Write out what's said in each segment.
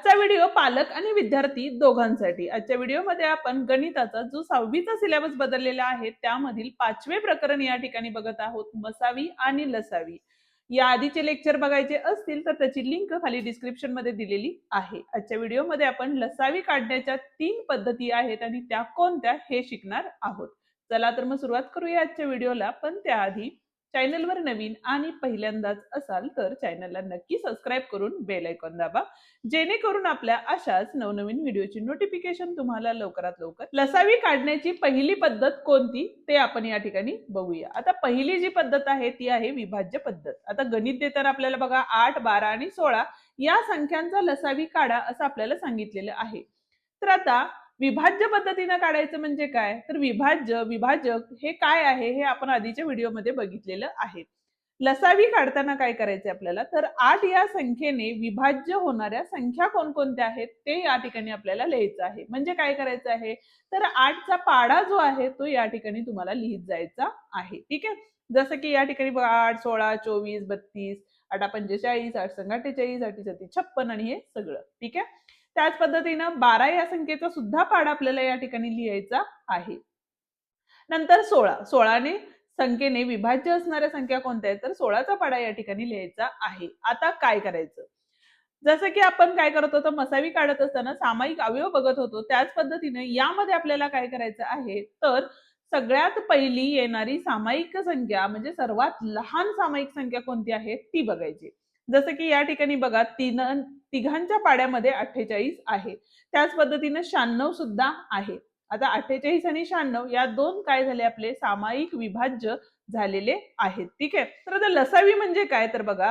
आजचा व्हिडिओ पालक आणि विद्यार्थी दोघांसाठी। आजच्या व्हिडिओमध्ये आपण गणिताचा जो 6वीचा सिलेबस बदललेला आहे त्यामधील 5वे प्रकरण या ठिकाणी बघत आहोत, मसावी आणि लसावी। या आधीचे लेक्चर बघायचे असतील तर त्याची लिंक खाली डिस्क्रिप्शन मध्ये दिलेली आहे। आजच्या व्हिडिओमध्ये आपण लसावी काढण्याच्या 3 पद्धती आहेत आणि त्या कोणत्या हे शिकणार आहोत। चला तर मग सुरुवात करूया आजच्या व्हिडिओला। पण त्याआधी चॅनलवर नवीन आणि पहिल्यांदाच असाल तर चॅनलला नक्की सबस्क्राइब करून बेल आयकॉन दाबा, जेणेकरून आपल्या अशाच नवनवीन व्हिडिओची नोटिफिकेशन तुम्हाला लवकरात लवकर। लसावी काढण्याची पहिली पद्धत कोणती ते आपण या ठिकाणी बघूया। आता पहिली जी पद्धत आहे ती आहे विभाज्य पद्धत। आता गणित देताना आपल्याला बघा 8, 12 आणि 16 या संख्यांचा लसावी काढा असं आपल्याला सांगितलेलं आहे। तर आता विभाज्य पद्धतीने काढायचं म्हणजे काय, तर विभाज्य विभाजक हे काय आहे हे आपण आधीच्या व्हिडिओमध्ये बघितलेलं आहे। लसावी काढताना काय करायचे आपल्याला, तर 8 या संख्येने विभाज्य होणाऱ्या संख्या कोणकोणत्या आहेत ते या ठिकाणी आपल्याला लिहायचं आहे। म्हणजे काय करायचं आहे, तर 8चा पाडा जो आहे तो या ठिकाणी तुम्हाला लिहित जायचा आहे। ठीक आहे, जसं की या ठिकाणी 8, 16, 24, 32, 8 45, 8 48, 8 56 आणि हे सगळं। ठीक आहे, त्याच पद्धतीनं 12 या संख्येचा सुद्धा पाडा आपल्याला या ठिकाणी लिहायचा आहे। नंतर 16ने संख्येने विभाज्य असणाऱ्या संख्या कोणत्या आहेत, तर 16चा पाडा या ठिकाणी लिहायचा आहे। आता काय करायचं, जसं की आपण काय करत होतो, मसावी काढत असताना सामायिक अवयव बघत होतो, त्याच पद्धतीने यामध्ये आपल्याला काय करायचं आहे, तर सगळ्यात पहिली येणारी सामायिक संख्या म्हणजे सर्वात लहान सामायिक संख्या कोणती आहे ती बघायची। जसं की या ठिकाणी बघा तिघांच्या पाड्यामध्ये 48 आहे, त्याच पद्धतीने 96 सुद्धा आहे। आता 48 आणि 96 या दोन काय झाले, आपले सामायिक विभाज्य झालेले आहेत। ठीक आहे, तर आता लसावी म्हणजे काय, तर बघा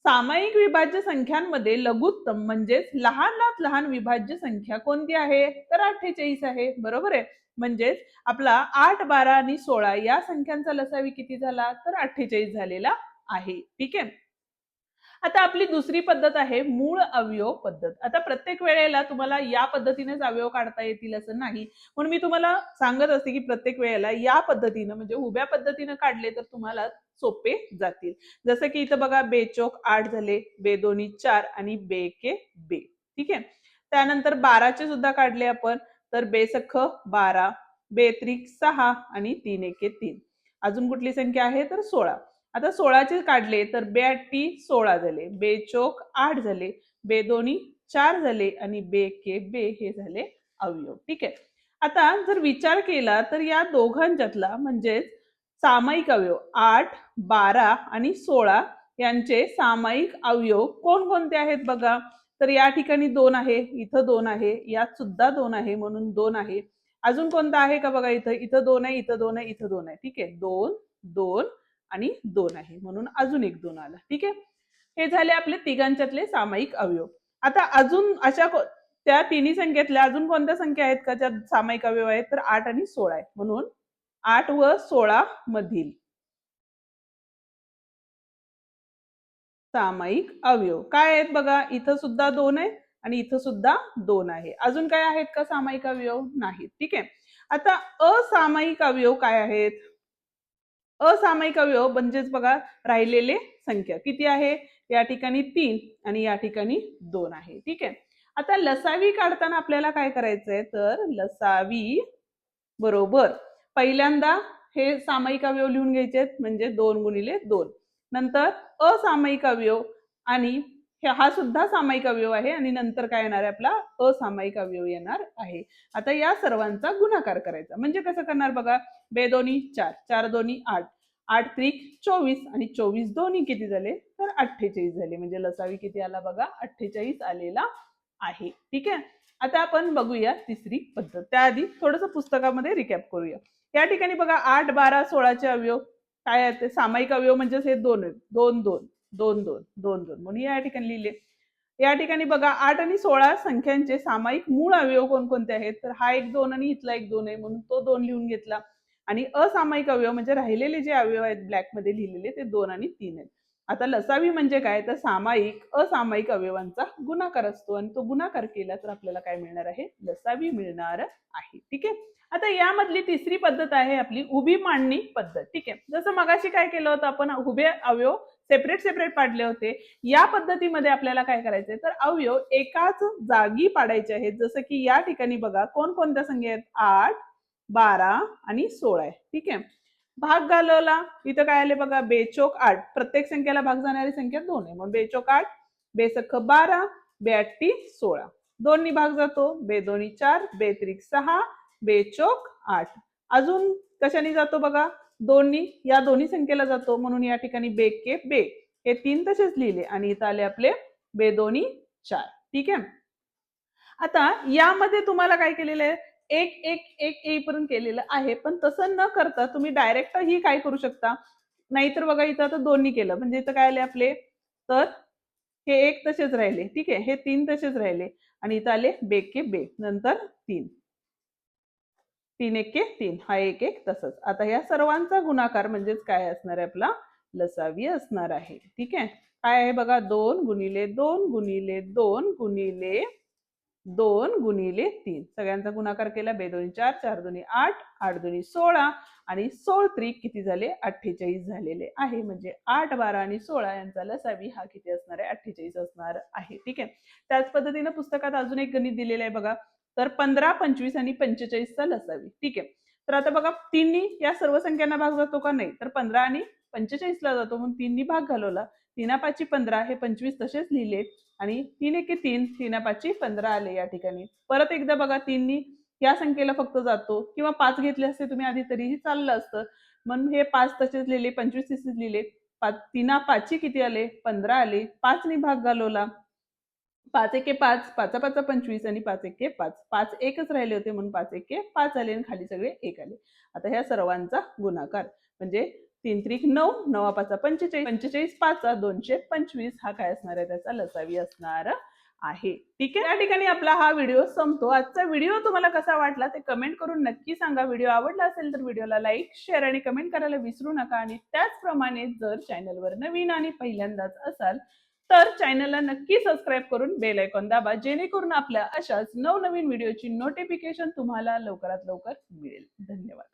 सामायिक विभाज्य संख्यांमध्ये लघुत्तम म्हणजेच लहानात लहान विभाज्य संख्या कोणती आहे, तर 48 आहे। बरोबर आहे, म्हणजेच आपला 8, 12 आणि 16 या संख्यांचा लसावी किती झाला, तर 48 झालेला आहे। ठीक आहे, आता आपली दुसरी पद्धत आहे मूळ अवयव पद्धत। आता प्रत्येक वेळेला तुम्हाला या पद्धतीनेच अवयव काढता येतील असं नाही, म्हणून मी तुम्हाला सांगत असते की प्रत्येक वेळेला या पद्धतीने म्हणजे उभ्या पद्धतीने काढले तर तुम्हाला सोपे जातील। जसं की इथं बघा बेचोक 8 झाले, बे दोन्ही 4 आणि बे के बे। ठीक आहे, त्यानंतर 12चे सुद्धा काढले आपण, तर बेसख 12, बेत्रिक 6 आणि 3 एके 3। अजून कुठली संख्या आहे, तर 16। आता 16चे काढले तर बे 8 16 झाले, बेचोक 8 झाले, बे दोन्ही 4 झाले आणि बे के बे हे झाले अवयव। ठीक आहे, आता जर विचार केला तर या दोघांच्यातला म्हणजे सामायिक अवयव 8, 12 आणि 16 यांचे सामायिक अवयव कोणकोणते आहेत बघा, तर या ठिकाणी 2 आहे, इथं 2 आहे, यात सुद्धा 2 आहे म्हणून 2 आहे। अजून कोणता आहे का बघा, इथं 2 आहे, इथं 2 आहे, इथं 2 आहे। ठीक आहे, 2, 2 आणि 2 आहे म्हणून अजून एक 2 आला। ठीक आहे, हे झाले आपले तिघांच्यातले सामायिक अवयव। आता अजून अशा त्या तिन्ही संख्येतल्या अजून कोणत्या संख्या आहेत का ज्यात सामायिक अवयव आहेत, तर 8 आणि 16 आहे, म्हणून 8 व 16 मधील सामायिक अवयव काय आहेत बघा, इथं सुद्धा 2 आहे आणि इथं सुद्धा 2 आहे। अजून काय आहेत का सामायिक अवयव, नाहीत। ठीक आहे, आता असामायिक अवयव काय आहेत, असामायिक अवयव म्हणजेच बघा राहिलेले संख्या किती आहे, या ठिकाणी 3 आणि या ठिकाणी 2 आहे। ठीक आहे, आता लसावी काढताना आपल्याला काय करायचंय, तर लसावी बरोबर पहिल्यांदा हे सामायिक अवयव लिहून घ्यायचे म्हणजे 2 गुणिले 2, नंतर असामायिक अवयव आणि हा सुद्धा सामायिक अवयव आहे आणि नंतर काय येणार आहे, आपला असामायिक अवयव येणार आहे। आता या सर्वांचा गुणाकार करायचा म्हणजे कसं करणार बघा, बे दोन्ही 4, 4 दोन्ही 8, 8 त्रिक 24 आणि 24 दोन्ही किती झाले, तर 48 झाले। म्हणजे लसावी किती आला बघा, 48 आलेला आहे। ठीक आहे, आता आपण बघूया तिसरी पद्धत। त्याआधी थोडंसं पुस्तकामध्ये रिकॅप करूया। या ठिकाणी बघा 8, 12, 16चे अवयव काय आहेत, सामायिक अवयव म्हणजे हे 2 आहेत, 2, 2, 2, 2, 2, 2 म्हणून या ठिकाणी लिहिले। या ठिकाणी बघा 8 आणि 16 संख्यांचे सामायिक मूळ अवयव कोणकोणते आहेत, तर हा एक 2 आणि इथला एक 2 आहे म्हणून तो 2 लिहून घेतला। आणि असामायिक अवयव म्हणजे राहिलेले जे अवयव आहेत ब्लॅक मध्ये लिहिलेले ते 2 आणि 3 आहेत। आता लसावी म्हणजे काय, तर सामायिक असामायिक अवयवांचा गुणाकार असतो आणि तो गुणाकार केला तर आपल्याला काय मिळणार आहे, लसावी मिळणार आहे। ठीक आहे, आता यामधली तिसरी पद्धत आहे आपली उभी मांडणी पद्धत। ठीक आहे, जसं मगाशी काय केलं होतं आपण, उभे अवयव सेपरेट सेपरेट पाडले होते. या पद्धतीमध्ये आपल्याला काय करायचंय तर अवयव एकाच जागी पाडायचे आहेत. जसं की या ठिकाणी बघा कोणकोणत्या संख्या आहेत 8, 12 आणि 16 आहे. ठीक आहे. भाग घालवला इथं काय आले बघा बेचोक 8. प्रत्येक संख्येला भाग जाणारी संख्या 2 आहे. मग बेचोक 8, बेसख 12, बेअट्टी 16. 2 नी भाग जातो, बेदोनी 4, बेत्रिक 6, बेचोक 8. अजून कशाने जातो बघा 2 नी या दोन्ही संख्येला जातो म्हणून या ठिकाणी बेके बे हे 3 तसेच लिहिले आणि इथं आले आपले बेदोनी 4. ठीक आहे. आता यामध्ये तुम्हाला काय केलेलं आहे एक एक एक येईपर्यंत केलेलं आहे, पण तसं न करता तुम्ही डायरेक्ट ही काय करू शकता नाहीतर बघा इथं आता 2 नी केलं म्हणजे इथं काय आले आपले तर हे 1 तसेच राहिले. ठीक आहे. हे 3 तसेच राहिले आणि इथं आले बेके बे नंतर 3. 3 एके 3 हा 1 1 तसंच. आता या सर्वांचा गुणाकार म्हणजेच काय असणार आहे आपला लसावी असणार आहे. ठीक आहे. काय आहे बघा 2 गुणिले 2 गुणिले 2 गुणिले 2 गुणिले 3 सगळ्यांचा गुणाकार केला बेदोनी 4, 4 दुनी 8, 8 दुनी 16 आणि 16 त्रिक किती झाले 48 झालेले आहे. म्हणजे 8, 12 आणि 16 यांचा लसावी हा किती असणार आहे 48 असणार आहे. ठीक आहे. त्याच पद्धतीने पुस्तकात अजून एक गणित दिलेलं आहे बघा तर 15, 25 आणि 45चा लसावी. ठीक आहे. तर आता बघा 3नी या सर्व संख्यांना भाग जातो का नाही तर 15 आणि 45ला जातो म्हणून 3नी भाग घालवला. 3 5 15 हे 25 तसेच लिहिले आणि 3 एके 3 3 5 15 आले या ठिकाणी. परत एकदा बघा 3नी या संख्येला फक्त जातो किंवा 5 घेतले असते तुम्ही आधी तरीही चाललं असतं. म्हणून हे 5 तसेच लिहिले 25 तसेच लिहिले. 3 5 किती आले 15 आले. 5नी भाग घालवला. 5 एके 5, 5 5 25 आणि 5 एके 5. 5 एकच राहिले होते म्हणून 5 एके 5 आले आणि खाली सगळे 1 आले. आता ह्या सर्वांचा गुणाकार म्हणजे 3 त्रिक 9, 9 5 45, 45 5 225 हा काय असणार आहे त्याचा लसावी असणार आहे. ठीक आहे. या ठिकाणी आपला हा व्हिडिओ संपतो. आजचा व्हिडिओ तुम्हाला कसा वाटला ते कमेंट करून नक्की सांगा. व्हिडिओ आवडला असेल तर व्हिडिओला लाईक, शेअर आणि कमेंट करायला विसरू नका आणि त्याचप्रमाणे जर चॅनलवर नवीन आणि पहिल्यांदाच असाल तर चॅनलला नक्की सबस्क्राईब करून बेल आयकॉन दाबा जेणेकरून आपल्या अशाच नवनवीन व्हिडिओची नोटिफिकेशन तुम्हाला लवकरात लवकर मिळेल. धन्यवाद.